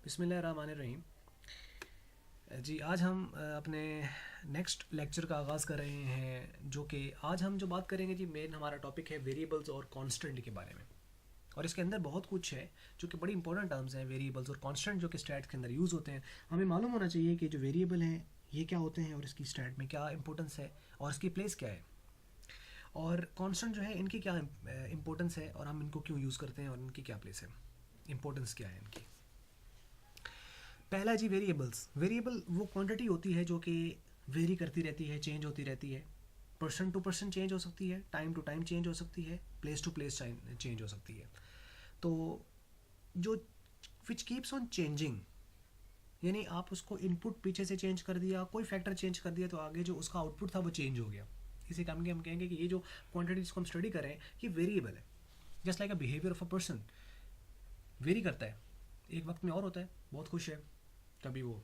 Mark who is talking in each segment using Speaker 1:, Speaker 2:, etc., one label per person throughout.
Speaker 1: बिस्मिल्लाहिर्रहमानिर्रहीम। जी, आज हम अपने नेक्स्ट लेक्चर का आगाज़ कर रहे हैं, जो कि आज हम जो बात करेंगे जी, मेन हमारा टॉपिक है वेरिएबल्स और कांस्टेंट के बारे में। और इसके अंदर बहुत कुछ है जो कि बड़ी इंपॉर्टेंट टर्म्स हैं, वेरिएबल्स और कांस्टेंट, जो कि स्टैट्स के अंदर यूज़ होते हैं। हमें मालूम होना चाहिए कि जो वेरिएबल हैं ये क्या होते हैं और इसकी स्टैट में क्या इंपॉर्टेंस है और इसकी प्लेस क्या है, और कांस्टेंट जो है इनकी क्या इंपॉर्टेंस है और हम इनको क्यों यूज़ करते हैं और इनकी क्या प्लेस है, इंपॉर्टेंस क्या है इनकी। पहला जी, वेरिएबल्स। वेरिएबल वो क्वांटिटी होती है जो कि वेरी करती रहती है, चेंज होती रहती है। पर्सन टू पर्सन चेंज हो सकती है, टाइम टू टाइम चेंज हो सकती है, प्लेस टू प्लेस चेंज हो सकती है। तो जो विच कीप्स ऑन चेंजिंग, यानी आप उसको इनपुट पीछे से चेंज कर दिया, कोई फैक्टर चेंज कर दिया, तो आगे जो उसका आउटपुट था वो चेंज हो गया। इसी काम के हम कहेंगे कि ये जो क्वांटिटी जिसको हम स्टडी कर रहे हैं ये वेरिएबल है। Just like a behaviour of a person very करता है, एक वक्त में और होता है बहुत खुश है, कभी वो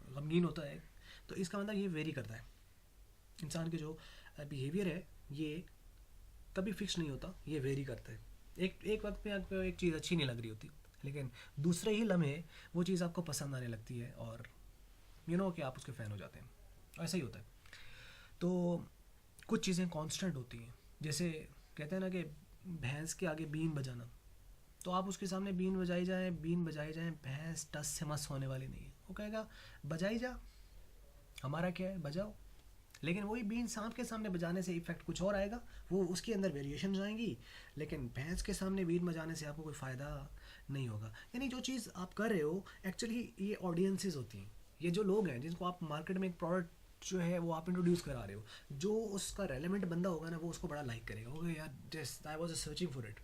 Speaker 1: गमगीन होता है। तो इसका मतलब ये वेरी करता है। इंसान के जो बिहेवियर है ये कभी फिक्स नहीं होता, ये वेरी करता है। एक वक्त में आपको एक चीज़ अच्छी नहीं लग रही होती, लेकिन दूसरे ही लम्हे वो चीज़ आपको पसंद आने लगती है और कि आप उसके फ़ैन हो जाते हैं। ऐसा ही होता है। तो कुछ चीज़ें कांस्टेंट होती हैं, जैसे कहते हैं ना कि भैंस के आगे बीन बजाना, तो आप उसके सामने बीन बजाई जाए, भैंस टस से मस होने वाली नहीं है। वो कहेगा बजाई जा, हमारा क्या है, बजाओ। लेकिन वही बीन सांप के सामने बजाने से इफेक्ट कुछ और आएगा, वो उसके अंदर वेरिएशन आएंगी, लेकिन भैंस के सामने बीन बजाने से आपको कोई फ़ायदा नहीं होगा। यानी जो चीज़ आप कर रहे हो एक्चुअली ये ऑडियंसेस होती हैं, ये जो लोग हैं जिनको आप मार्केट में एक प्रोडक्ट जो है वो आप इंट्रोड्यूस करा रहे हो, जो उसका रेलेवेंट बंदा होगा ना वो उसको बड़ा लाइक करेगा। ओके यार, just I was searching for it.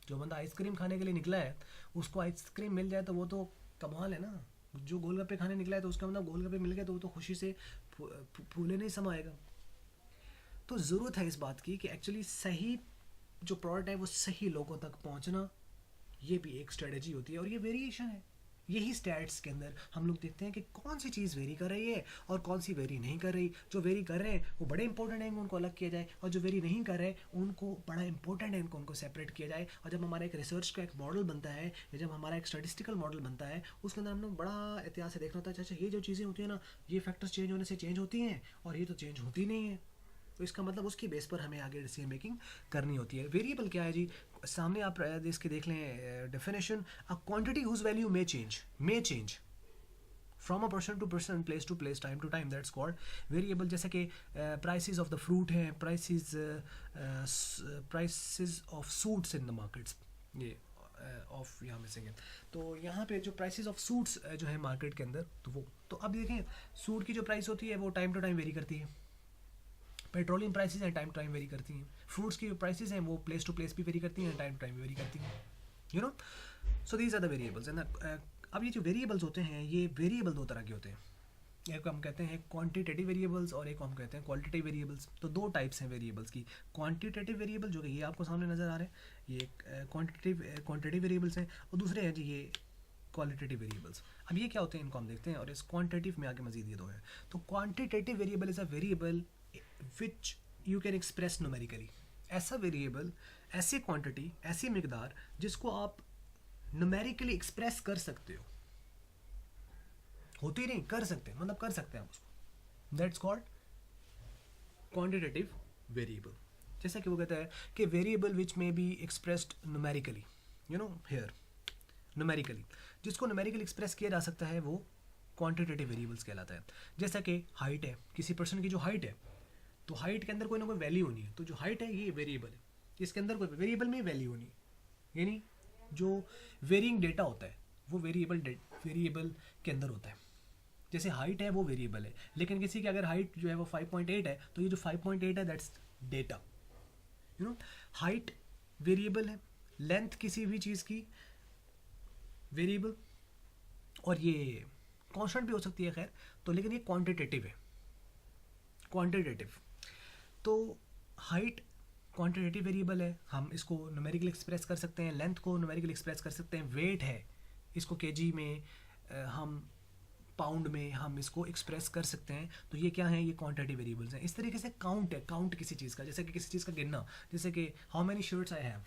Speaker 1: जो बंदा आइसक्रीम खाने के लिए निकला है उसको आइसक्रीम मिल जाए तो वो तो कमाल है ना। जो गोलगप्पे खाने निकला है तो उसका मतलब गोलगप्पे मिल गए तो वो तो खुशी से फूले नहीं समाएगा। तो ज़रूरत है इस बात की कि एक्चुअली सही जो प्रोडक्ट है वो सही लोगों तक पहुंचना, ये भी एक स्ट्रेटजी होती है और ये वेरिएशन है। यही स्टैट्स के अंदर हम लोग देखते हैं कि कौन सी चीज़ वेरी कर रही है और कौन सी वेरी नहीं कर रही। जो वेरी कर रहे हैं वो बड़े इंपॉर्टेंट हैं, उनको अलग किया जाए, और जो वेरी नहीं कर रहे उनको बड़ा इंपॉर्टेंट है, उनको सेपरेट किया जाए। और जब हमारा एक रिसर्च का एक मॉडल बनता है या जब हमारा एक स्टैटिस्टिकल मॉडल बनता है, उसके अंदर हम लोग बड़ा एहतियात से देखना होता है, अच्छा ये जो चीज़ें होती हैं ना, ये फैक्टर्स चेंज होने से चेंज होती हैं और ये तो चेंज होती नहीं है। तो इसका मतलब उसकी बेस पर हमें आगे डिसीजन मेकिंग करनी होती है। वेरिएबल क्या है जी, सामने आप इसके देख लें definition, a quantity whose value may change from a person to person, place to place, time to time, that's called variable. जैसे कि प्राइसेस ऑफ द फ्रूट हैं, prices of suits in the markets, ये of यहाँ missing है। तो यहाँ पे जो प्राइसेस ऑफ सूट्स जो है मार्केट के अंदर, तो वो तो अब देखें, सूट की जो प्राइस होती है वो टाइम टू टाइम वेरी करती है। पेट्रोलियम प्राइसेस हैं, टाइम टू टाइम वेरी करती हैं। फ्रूट्स की जो प्राइसेस हैं वो प्लेस टू प्लेस भी वेरी करती हैं, टाइम टू टाइम भी वेरी करती हैं, you know. So these are the variables. And अब ये जो वेरिएबल्स होते हैं ये वेरिएबल दो तरह के होते हैं। एक को हम कहते हैं क्वांटिटेटिव वेरिएबल्स और एक को हम कहते हैं क्वालिटेटिव वेरिएबल्स। तो दो टाइप्स हैं वेरिएबल्स की। क्वांटिटेटिव वेरिएबल जो कि ये आपको सामने नज़र आ रहे हैं, ये क्वांटिटेटिव वेरिएबल्स हैं, और दूसरे हैं जी ये क्वालिटेटिव वेरिएबल्स। अब ये क्या होते हैं इनको हम देखते हैं, और इस क्वांटिटेटिव में आगे मजीद ये दो है। तो quantitative variable is a variable which you can express numerically. ऐसा वेरिएबल, ऐसी क्वांटिटी, ऐसी मिकदार जिसको आप न्यूमेरिकली एक्सप्रेस कर सकते हो। होती नहीं, कर सकते हैं, मतलब कर सकते हैं आप उसको, दैट्स कॉल्ड क्वांटिटेटिव वेरिएबल। जैसा कि वो कहता है कि variable which may be expressed numerically, you know here, numerically, जिसको न्यूमेरिकली एक्सप्रेस किया जा सकता है वो क्वांटिटेटिव वेरिएबल्स कहलाता है। जैसा कि हाइट है, किसी पर्सन की जो हाइट है, तो हाइट के अंदर कोई ना कोई वैल्यू होनी है, तो जो हाइट है ये वेरिएबल है, इसके अंदर कोई वेरिएबल में वैल्यू होनी है। यानी जो वेरिंग डेटा होता है वो वेरिएबल के अंदर होता है। जैसे हाइट है वो वेरिएबल है, लेकिन किसी की अगर हाइट जो है वो 5.8 है, तो ये जो 5.8 है that's data, you know. Height variable है, लेंथ किसी भी चीज़ की वेरिएबल, और ये कांस्टेंट भी हो सकती है खैर, तो लेकिन ये क्वांटिटेटिव है, क्वांटिटेटिव। तो हाइट क्वांटिटेटिव वेरिएबल है, हम इसको न्यूमेरिकल एक्सप्रेस कर सकते हैं, लेंथ को न्यूमेरिकल एक्सप्रेस कर सकते हैं, वेट है, इसको केजी में, हम पाउंड में हम इसको एक्सप्रेस कर सकते हैं। तो ये क्या है, ये क्वांटिटेटिव वेरिएबल्स हैं। इस तरीके से काउंट है, काउंट किसी चीज़ का, जैसे कि किसी चीज़ का गिनना, जैसे कि how many shirts I have,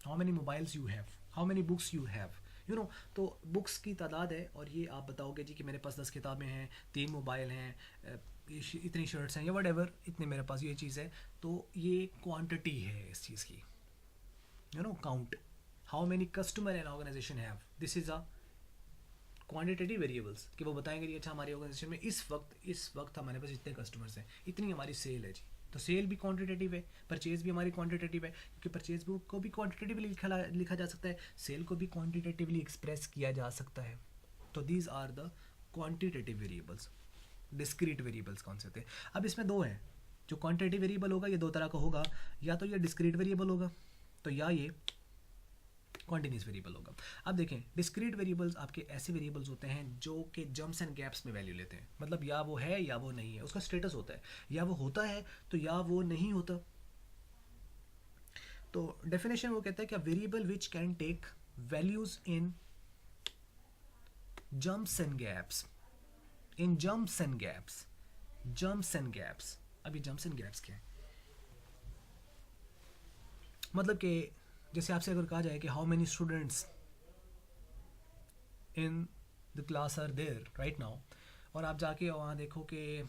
Speaker 1: how many mobiles you have, how many books you have, you know. तो बुक्स की तादाद है, और ये आप बताओगे जी कि मेरे पास 10 किताबें हैं, 3 मोबाइल हैं, इतनी शर्ट्स हैं या वट एवर, इतने मेरे पास ये चीज़ है, तो ये क्वांटिटी है इस चीज़ की, you know. Count how many customer an organization have, this is a quantitative variables, कि वो बताएंगे जी अच्छा हमारी ऑर्गेनाइजेशन में इस वक्त हमारे पास इतने कस्टमर्स हैं, इतनी हमारी सेल है जी। तो सेल भी क्वांटिटेटिव है, परचेज भी हमारी क्वांटिटेटिव है, क्योंकि परचेज बुक को भी क्वांटिटेटिवली लिखा जा सकता है, सेल को भी क्वांटिटेटिवली एक्सप्रेस किया जा सकता है। तो these are the quantitative variables. Discrete variables कौन से होते हैं? अब इसमें दो हैं, जो क्वांटिटेटिव वेरिएबल होगा ये दो तरह का होगा, या तो ये डिस्क्रीट वेरिएबल होगा, तो या ये कॉन्टिन्यूस वेरिएबल होगा। अब देखें, डिस्क्रीट वेरिएबल्स आपके ऐसे वेरिएबल्स होते हैं जो कि जम्प्स एंड गैप्स में वैल्यू लेते हैं, मतलब या वो है या वो नहीं है, उसका स्टेटस होता है, या वो होता है तो या वो नहीं होता। तो डेफिनेशन वो कहता है कि variable which can take values in jumps and gaps, in jumps and gaps, jumps and gaps. अभी जम्प्स एंड गैप्स क्या है? मतलब कि जैसे आपसे अगर कहा जाए कि how many students in the class are there right now, और आप जाके वहाँ देखो कि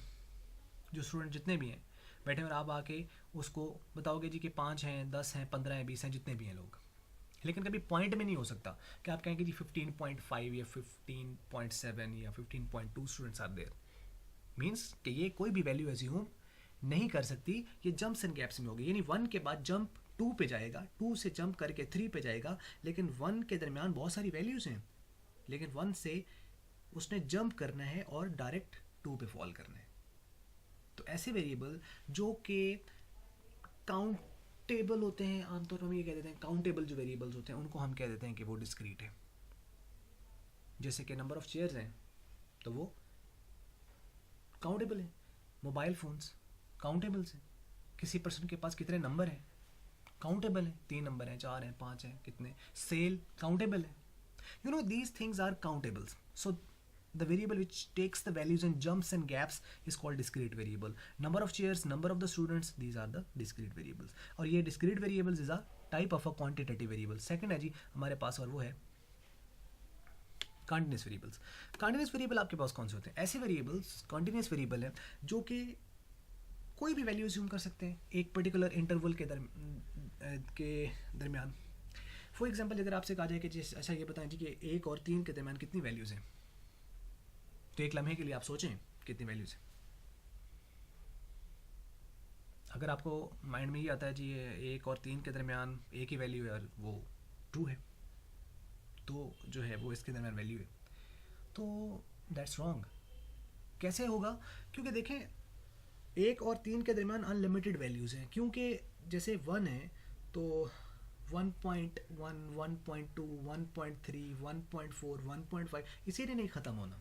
Speaker 1: जो स्टूडेंट जितने भी हैं बैठे, और आप आके उसको बताओगे जी कि 5 हैं, 10 हैं, 15 हैं, 20 हैं, जितने भी हैं लोग, लेकिन कभी पॉइंट में नहीं हो सकता कि आप कहेंगे जी 15.5 या 15.7 या 15.2 स्टूडेंट्स आर देयर। मीन्स कि ये कोई भी वैल्यू एज्यूम नहीं कर सकती, ये जंप्स एंड गैप्स में होगी, यानी 1 के बाद जंप 2 पे जाएगा, 2 से जंप करके 3 पे जाएगा, लेकिन 1 के दरमियान बहुत सारी वैल्यूज़ हैं, लेकिन 1 से उसने जंप करना है और डायरेक्ट 2 पे फॉल करना है। तो ऐसे वेरिएबल जो कि काउंटेबल होते हैं, आमतौर पर हम ये कह देते हैं काउंटेबल जो वेरिएबल्स होते हैं उनको हम कह देते हैं कि वो डिस्क्रीट है। जैसे कि नंबर ऑफ चेयर्स हैं तो वो काउंटेबल है, मोबाइल फ़ोन्स काउंटेबल्स हैं, किसी पर्सन के पास कितने नंबर हैं काउंटेबल है, 3 नंबर हैं, 4 हैं, 5 हैं, कितने, सेल काउंटेबल है, you know these things are countables. So the variable which takes the values and jumps and gaps is called discrete variable. Number of chairs, number of the students, these are the discrete variables. और ये discrete variables is a type of a quantitative variable. Second है जी हमारे पास, और वो है continuous variables. Continuous variable आपके पास कौन से होते हैं? ऐसे variables continuous variable है जो कि कोई भी वैल्यू assume कर सकते हैं एक पर्टिकुलर इंटरवल के दरमियान। फॉर एग्जाम्पल अगर आपसे कहा जाए कि अच्छा ये बताएं जी कि 1 और 3 के दरमियान कितनी वैल्यूज़ हैं, तो एक लम्हे के लिए आप सोचें कितनी वैल्यूज़ हैं। अगर आपको माइंड में ये आता है जी ये 1 और 3 के दरमियान एक ही वैल्यू है और वो 2 है, तो जो है वो इसके दरमियान वैल्यू है, तो दैट्स रॉन्ग। कैसे होगा? क्योंकि देखें 1 और 3 के दरमियान अनलिमिटेड वैल्यूज़ हैं, क्योंकि जैसे 1 है तो 1.1, 1.2, 1.3, 1.4, 1.5 इसीलिए नहीं ख़त्म होना,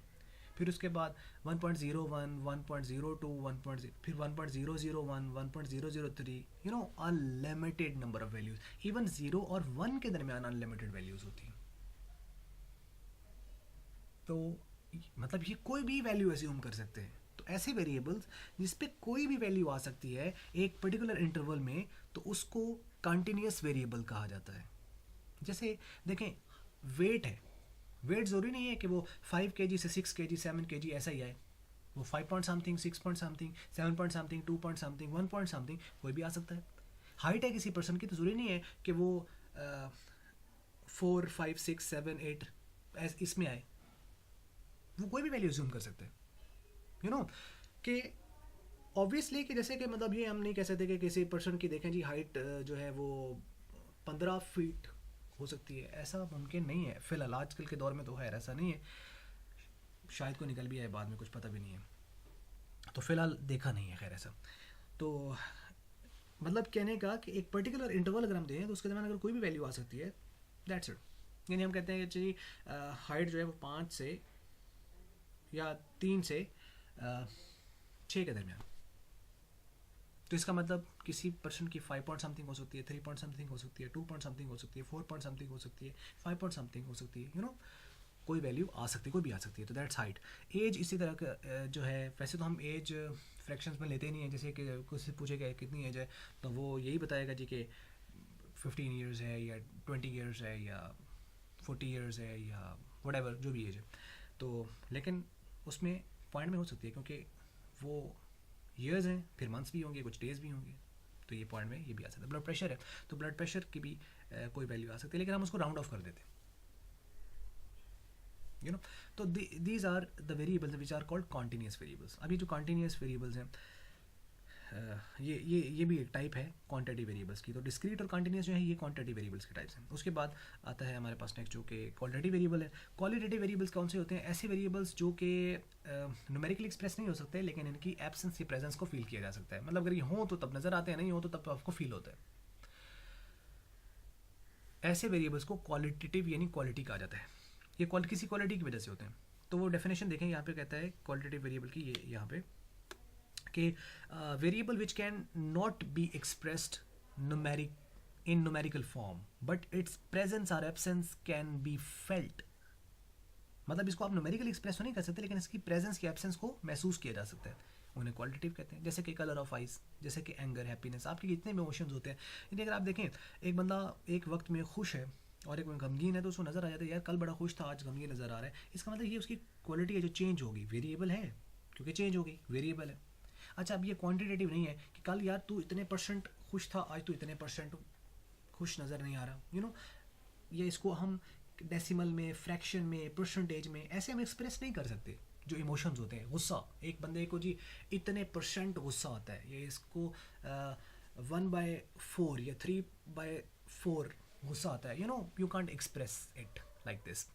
Speaker 1: फिर उसके बाद 1.01, 1.02, 1.0, फिर 1.001, 1.003, you know unlimited number of values. Even 0 और 1 के दरमियान अनलिमिटेड वैल्यूज़ होती हैं। तो मतलब ये कोई भी वैल्यू एज्यूम कर सकते हैं। तो ऐसे वेरिएबल्स जिस पे कोई भी वैल्यू आ सकती है एक पर्टिकुलर इंटरवल में, तो उसको कंटिन्यूस वेरिएबल कहा जाता है। जैसे देखें वेट है, वेट ज़रूरी नहीं है कि वो 5 kg से 6 kg 7 kg ऐसा ही आए, वो 5 point something, 6 point something, 7 point something, 2 point something, 1 point something कोई भी आ सकता है। हाइट है किसी पर्सन की तो ज़रूरी नहीं है कि वो 4, 5, 6, 7, 8 इसमें आए, वो कोई भी वैल्यू ज़ूम कर सकते हैं, यू नो कि ऑब्वियसली कि जैसे कि मतलब ये हम नहीं कह सकते कि किसी पर्सन की देखें जी हाइट जो है वो 15 फीट हो सकती है, ऐसा मुमकिन नहीं है फ़िलहाल आजकल के दौर में, तो खैर ऐसा नहीं है, शायद को निकल भी आए बाद में, कुछ पता भी नहीं है, तो फ़िलहाल देखा नहीं है खैर ऐसा। तो मतलब कहने का कि एक पर्टिकुलर इंटरवल अगर हम दें तो उसके दरमियान अगर कोई भी वैल्यू आ सकती है, दैट्स इट। यानी हम कहते हैं कि जी हाइट जो है वो 5 से या 3 से 6 के दरमियान, तो इसका मतलब किसी पर्सन की 5 पॉइंट समथिंग हो सकती है, 3 पॉइंट समथिंग हो सकती है, 2 पॉइंट समथिंग हो सकती है, 4 पॉइंट समथिंग हो सकती है, 5 पॉइंट समथिंग हो सकती है, यू नो कोई वैल्यू आ सकती है, कोई भी आ सकती है, तो दैट्स हाइट। एज इसी तरह का जो है, वैसे तो हम एज फ्रैक्शंस में लेते ही नहीं है, जैसे कि कुछ से पूछेगा कितनी एज है तो वो यही बताएगा जी कि 15 ईयर्स है या 20 ईयर्स है या 40 ईयर्स है या वटेवर जो भी एज है, तो लेकिन उसमें पॉइंट में हो सकती है क्योंकि वो ईयर्स हैं, फिर मंथ्स भी होंगे, कुछ डेज भी होंगे, तो ये पॉइंट में ये भी आ सकता है। ब्लड प्रेशर है तो ब्लड प्रेशर की भी कोई वैल्यू आ सकती है, लेकिन हम उसको राउंड ऑफ कर देते हैं, यू नो। तो these are the variables which are called continuous variables. अब ये जो कॉन्टीन्यूस वेरिएबल्स हैं, ये भी एक टाइप है क्वांटिटेटिव वेरिएबल्स की। तो डिस्क्रीट और कॉन्टीन्यूस जो है ये क्वांटिटेटिव वेरिएबल्स के टाइप्स हैं। उसके बाद आता है हमारे पास नेक्स्ट जो कि क्वालिटेटिव वेरिएबल है। क्वालिटेटिव वेरिएबल्स कौन से होते हैं? ऐसे वेरिएबल्स जो कि न्यूमेरिकली एक्सप्रेस नहीं हो सकते, लेकिन इनकी एब्सेंस या प्रेजेंस को फील किया जा सकता है। मतलब अगर ये हो तो तब नजर आते हैं, नहीं हो तो तब आपको फील होता है। ऐसे वेरिएबल्स को क्वालिटेटिव यानी क्वालिटी कहा जाता है। ये किसी क्वालिटी की वजह से होते हैं। तो वो डेफिनेशन देखें, यहाँ पे कहता है क्वालिटेटिव वेरिएबल की, ये यहाँ पे कि variable which can not be expressed in numerical form but its presence or absence can be felt। मतलब इसको आप न्यूमेरिकली एक्सप्रेस तो नहीं कर सकते, लेकिन इसकी प्रेजेंस की एब्सेंस को महसूस किया जा सकता है, उन्हें क्वालिटेटिव कहते हैं। जैसे कि कलर ऑफ आइज, जैसे कि एंगर, हैप्पीनेस, आपके जितने भी इमोशंस होते हैं। यदि अगर आप देखें एक बंदा एक वक्त में खुश है और एक में गमगीन है, तो उसको नज़र आ जाता है यार कल बड़ा खुश था, आज गमगीन नज़र आ रहा है। इसका मतलब ये उसकी क्वालिटी है जो चेंज होगी, वेरिएबल है क्योंकि चेंज होगी, वेरिएबल है। अच्छा, अब ये क्वांटिटेटिव नहीं है कि कल यार तू इतने परसेंट खुश था, आज तू इतने परसेंट खुश नज़र नहीं आ रहा, यू नो। ये इसको हम डेसिमल में, फ्रैक्शन में, परसेंटेज में ऐसे हम एक्सप्रेस नहीं कर सकते। जो इमोशंस होते हैं, गुस्सा, एक बंदे को जी इतने परसेंट गुस्सा आता है, ये इसको 1/4 या 3/4 गुस्सा आता है, you know, you can't express it like this.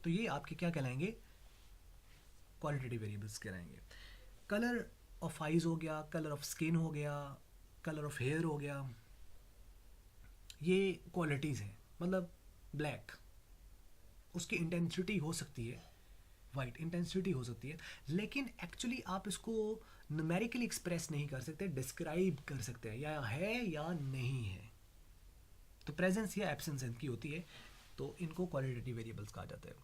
Speaker 1: तो ये आपके क्या कहलाएंगे? क्वालिटेटिव वेरिएबल्स कहलाएंगे। कलर ऑफ आइज हो गया, कलर ऑफ स्किन हो गया, कलर ऑफ हेयर हो गया, ये क्वालिटीज़ हैं। मतलब ब्लैक, उसकी इंटेंसिटी हो सकती है, वाइट इंटेंसिटी हो सकती है, लेकिन एक्चुअली आप इसको न्यूमेरिकली एक्सप्रेस नहीं कर सकते, डिस्क्राइब कर सकते हैं या है या नहीं है। तो प्रेजेंस या एब्सेंस इनकी होती है, तो इनको क्वालिटेटिव वेरिएबल्स कहा जाता है।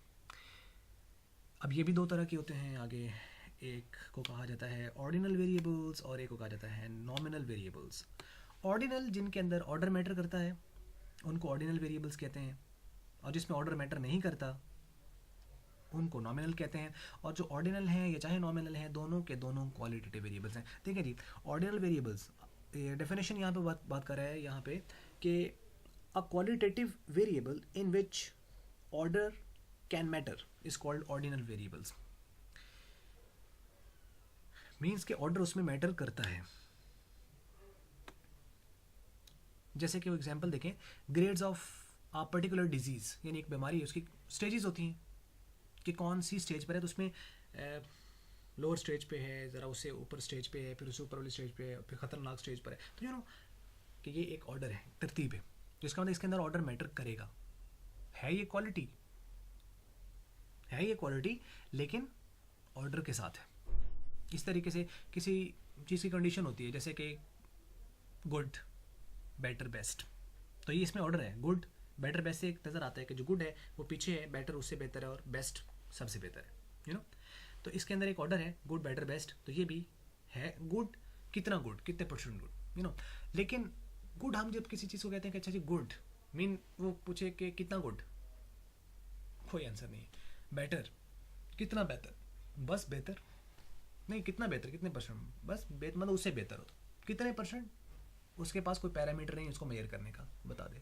Speaker 1: अब ये भी दो तरह के होते हैं आगे, एक को कहा जाता है ऑर्डिनल वेरिएबल्स और एक को कहा जाता है नॉमिनल वेरिएबल्स। ऑर्डिनल, जिनके अंदर ऑर्डर मैटर करता है, उनको ऑर्डिनल वेरिएबल्स कहते हैं, और जिसमें ऑर्डर मैटर नहीं करता उनको नॉमिनल कहते हैं। और जो ऑर्डिनल हैं या चाहे नॉमिनल हैं, दोनों के दोनों क्वालिटेटिव वेरिएबल्स हैं। ठीक है जी। ऑर्डिनल वेरिएबल्स, डेफिनेशन यहाँ पे बात कर रहा है यहाँ पे कि a qualitative variable in which order can matter is called ordinal variables. Means के ऑर्डर उसमें मैटर करता है। जैसे कि वो एग्जांपल देखें, grades of a particular disease, यानी एक बीमारी है, उसकी स्टेजेस होती हैं कि कौन सी स्टेज पर है। तो उसमें लोअर स्टेज पे है, ज़रा उससे ऊपर स्टेज पे है, फिर उससे ऊपर वाली स्टेज पे है, फिर ख़तरनाक स्टेज पर है। तो यू नो कि ये एक ऑर्डर है, तरतीब है, जिसका मतलब इसके अंदर ऑर्डर मैटर करेगा। है ये क्वालिटी, है ये क्वालिटी, लेकिन ऑर्डर के साथ है। इस तरीके से किसी चीज़ की कंडीशन होती है, जैसे कि गुड, बेटर, बेस्ट, तो ये इसमें ऑर्डर है। गुड, बेटर, बेस्ट से एक नज़र आता है कि जो गुड है वो पीछे है, बेटर उससे बेहतर है, और बेस्ट सबसे बेहतर है, यू नो। तो इसके अंदर एक ऑर्डर है, गुड, बेटर, बेस्ट। तो ये भी है गुड, कितना गुड, कितने परसेंट गुड, यू नो। लेकिन गुड, हम जब किसी चीज़ को कहते हैं कि अच्छा जी गुड, मीन वो पूछे कि कितना गुड, कोई आंसर नहीं है। बेटर, कितना बेहतर, बस बेहतर, नहीं कितना बेहतर, कितने परसेंट, बस मतलब उससे बेहतर हो, कितने परसेंट, उसके पास कोई पैरामीटर नहीं उसको मेजर करने का, बता दे।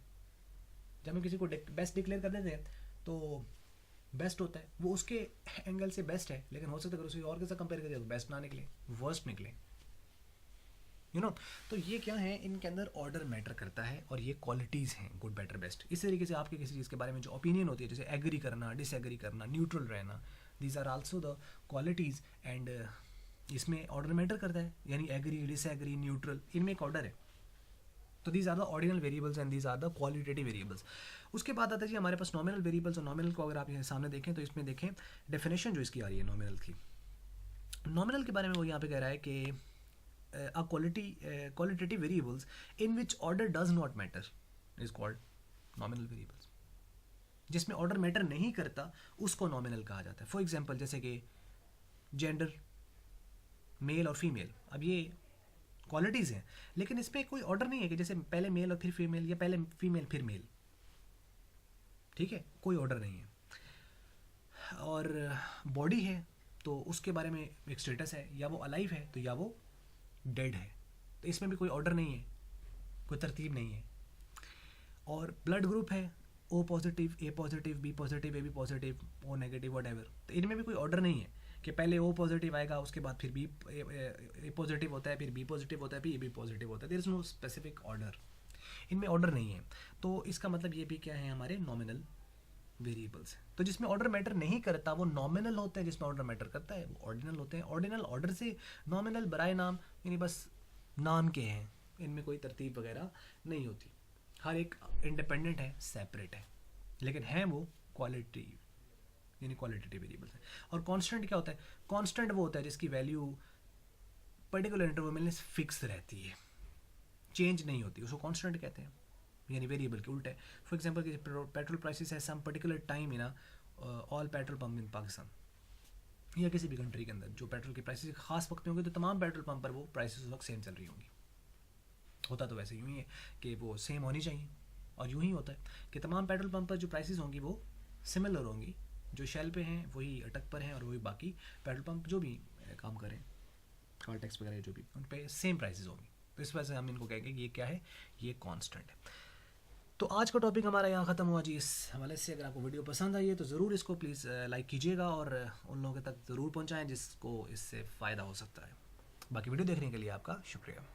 Speaker 1: जब हम किसी को बेस्ट डिक्लेयर कर देते हैं तो बेस्ट होता है, वो उसके एंगल से बेस्ट है, लेकिन हो सकता है अगर उसे और के साथ कंपेयर करें तो बेस्ट ना निकले, वर्स्ट निकले, यू नो। तो ये क्या है, इनके अंदर ऑर्डर मैटर करता है, और ये क्वालिटीज़ हैं गुड, बेटर, बेस्ट। इस तरीके से आपके किसी चीज़ के बारे में जो ओपिनियन होती है, जैसे एग्री करना, डिसएग्री करना, न्यूट्रल रहना, these are also the qualities. And इसमें ऑर्डर मैटर करता है, यानी एग्री, डिसएग्री, न्यूट्रल, इनमें एक ऑर्डर है। तो these are the ordinal variables and these are the qualitative variables. उसके बाद आता है जी हमारे पास नॉमिनल वेरिएबल्स। और नॉमिनल को अगर आप यहाँ सामने देखें तो इसमें देखें डेफिनेशन जो इसकी आ रही है नॉमिनल की। नॉमिनल के बारे में वो यहाँ पे कह रहा है कि a qualitative variables in which order does not matter is called nominal variables. जिसमें ऑर्डर मैटर नहीं करता उसको नॉमिनल कहा जाता है। फॉर एग्जाम्पल जैसे कि जेंडर, मेल और फीमेल, अब ये क्वालिटीज़ हैं, लेकिन इसमें कोई ऑर्डर नहीं है कि जैसे पहले मेल और फिर फीमेल, या पहले फीमेल फिर मेल। ठीक है, कोई ऑर्डर नहीं है। और बॉडी है तो उसके बारे में एक स्टेटस है, या वो अलाइव है तो या वो डेड है, तो इसमें भी कोई ऑर्डर नहीं है, कोई तरतीब नहीं है। और ब्लड ग्रुप है O positive, A positive, B positive, A B positive, O negative, whatever, तो इनमें भी कोई ऑर्डर नहीं है कि पहले ओ पॉजिटिव आएगा, उसके बाद फिर बी ए पॉजिटिव होता है, फिर बी पॉजिटिव होता है, फिर ए बी पॉजिटिव होता है। There is no specific order, इनमें ऑर्डर नहीं है। तो इसका मतलब ये भी क्या है, हमारे नॉमिनल वेरिएबल्स हैं। तो जिसमें ऑर्डर मैटर नहीं करता वो नॉमिनल होते हैं, जिसमें ऑर्डर मैटर करता है वो ऑर्डिनल होते हैं। ऑर्डिनल ऑर्डर से, नॉमिनल बराए नाम, यानी बस नाम के हैं, इनमें कोई तरतीब वगैरह नहीं होती, हर एक इंडिपेंडेंट है, सेपरेट है, लेकिन हैं वो क्वालिटी, यानी क्वालिटेटिव वेरिएबल्स हैं। और कांस्टेंट क्या होता है, कांस्टेंट वो होता है जिसकी वैल्यू पर्टिकुलर इंटरवल में फिक्स रहती है, चेंज नहीं होती, उसको कांस्टेंट कहते हैं, यानी वेरिएबल के उल्टे। फॉर एग्जांपल पेट्रोल प्राइसेस है some particular time in all petrol pump in Pakistan, या किसी भी कंट्री के अंदर जो पेट्रोल की प्राइसेस खास वक्त में होंगे तो तमाम पेट्रोल पंप पर वो प्राइसेस उस वक्त सेम चल रही होंगी। होता तो वैसे यूँ ही है कि वो सेम होनी चाहिए, और यूँ ही होता है कि तमाम पेट्रोल पंप पर जो प्राइसेस होंगी वो सिमिलर होंगी, जो शेल पे हैं वही अटक पर हैं, और वही बाकी पेट्रोल पंप जो भी काम करें, कार टैक्स वगैरह जो भी, उन पर सेम प्राइसेस होंगी। तो इस वजह से हम इनको कहेंगे कि ये क्या है, ये कांस्टेंट है। तो आज का टॉपिक हमारा यहाँ ख़त्म हुआ जी। इस हवाले से अगर आपको वीडियो पसंद आई है तो ज़रूर इसको प्लीज़ लाइक कीजिएगा, और उन लोगों तक ज़रूर पहुँचाएँ जिसको इससे फ़ायदा हो सकता है। बाकी वीडियो देखने के लिए आपका शुक्रिया।